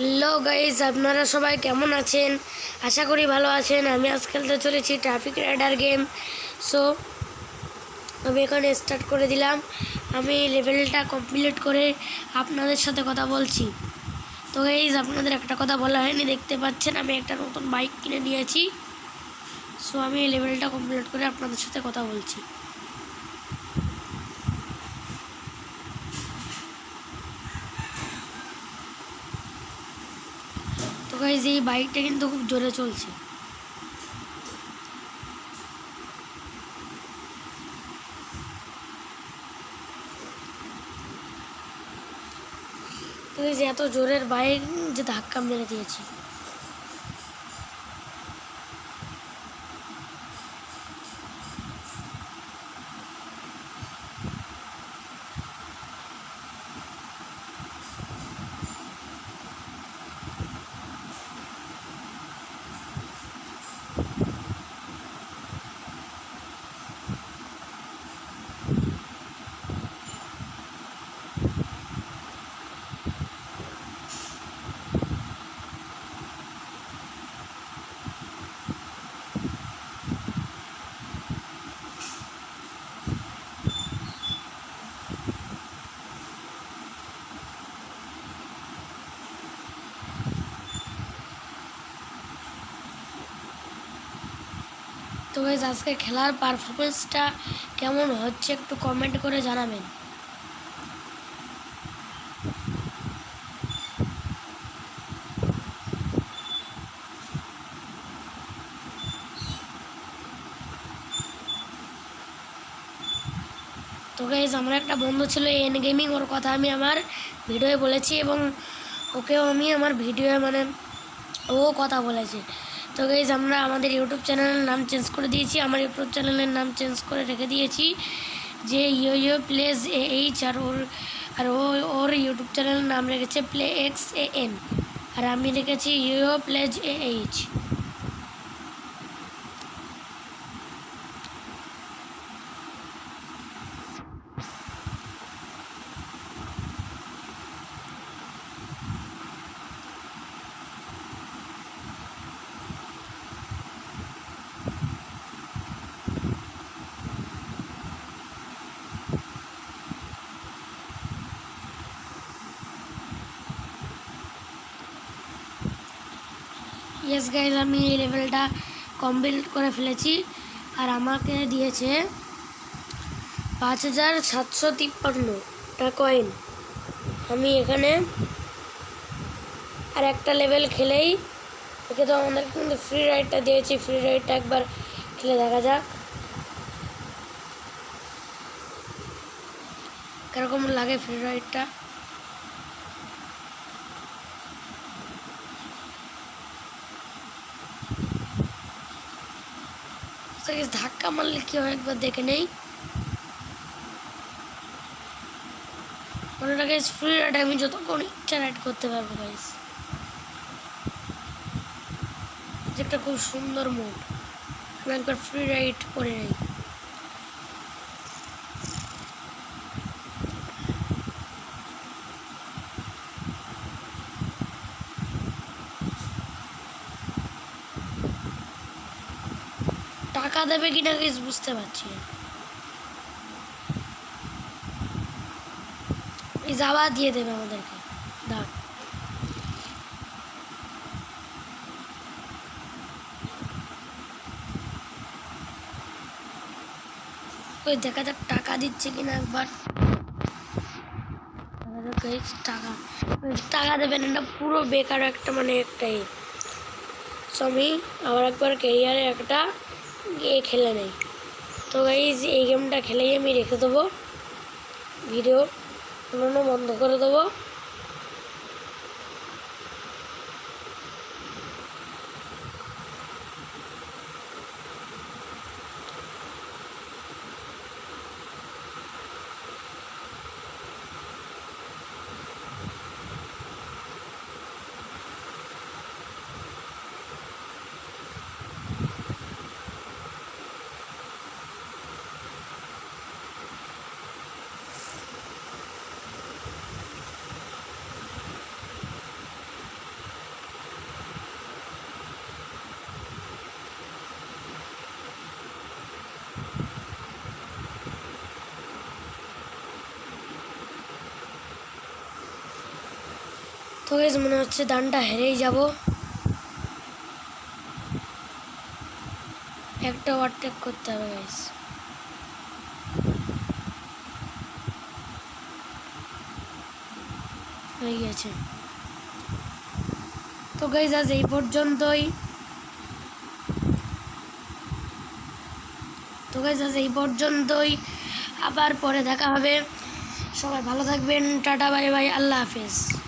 Hello guys, আপনারা সবাই কেমন আছেন? আশা করি ভালো আছেন। আমি আজ খেলতে চলেছি ট্রাফিক রাইডার গেম। সো আমি এখানে স্টার্ট করে দিলাম। আমি লেভেলটা কমপ্লিট করে আপনাদের সাথে কথা বলছি। তো গাইস, আপনাদের একটা কথা বলা হয়নি, দেখতে পাচ্ছেন আমি একটা নতুন বাইক কিনে নিয়েছি। সো আমি এই লেভেলটা কমপ্লিট করে আপনাদের সাথে কথা বলছি। তো গাইস, এই বাইকটা কিন্তু খুব জোরে চলছে। তো গাইস, এত জোরের বাইক যে ধাক্কা মেরে দিয়েছি। তো গাইস, আজকে খেলার পারফরমেন্সটা কেমন হচ্ছে একটু কমেন্ট করে জানাবেন। তো গাইস, আমার একটা বন্ধু ছিল এন গেমিং, ওর কথা আমি আমার ভিডিওয়ে বলেছি এবং ওকেও আমি আমার ভিডিওয়ে ও কথা বলেছে। তো গাইস, আমরা আমাদের ইউটিউব চ্যানেলের নাম চেঞ্জ করে দিয়েছি। আমার ইউটিউব চ্যানেলের নাম চেঞ্জ করে রেখে দিয়েছি যে ইয়ো প্লেজ এইচ, আর ওর ইউটিউব চ্যানেলের নাম রেখেছে প্লে এক্স এন, আর আমি রেখেছি ইয়ো প্লেজ এইচ। ইয়েস গাইজ, আমি এই লেভেলটা কমপ্লিট করে ফেলেছি আর আমাকে দিয়েছে 5753 কয়েন। আমি এখানে আর একটা লেভেল খেলেই ওকে, তো আমাদের কিন্তু ফ্রি রাইডটা দিয়েছি, ফ্রি রাইডটা একবার খেলে দেখা যাক কীরকম লাগে ফ্রি রাইডটা। ধাক্কা মারলে কি হয় একবার দেখে নেই। মনে রাখে ফ্রি রাইড আমি যতক্ষণ ইচ্ছা রাইড করতে পারবো গাইস। একটা খুব সুন্দর মোড, আমি একবার ফ্রি রাইড করে নেই। টাকা দেবে কিনা গাইস বুঝতে পারছি না। এই যাওয়া দিয়ে দেবে আমাদেরকে, দাও। ওই দেখা যাক টাকা দিচ্ছে কিনা একবার। টাকা টাকা দেবেন না, পুরো বেকার একটা একটাই। সো আমি আবার একবার ক্যারিয়ারে একটা খেলে নেই। তো গাইজ, এই গেমটা খেলেই আমি রেখে দেবো, ভিডিও পুরোনো বন্ধ করে দেবো। তো গাইস মনে হচ্ছে দানটা হেরেই যাব। একটা ওভারটেক করতে হবে গাইস। হয়ে গেছে। তো গাইস আজ এই পর্যন্তই। আবার পরে দেখা হবে। সবাই ভালো থাকবেন। টাটা বাই বাই, আল্লাহ হাফেজ।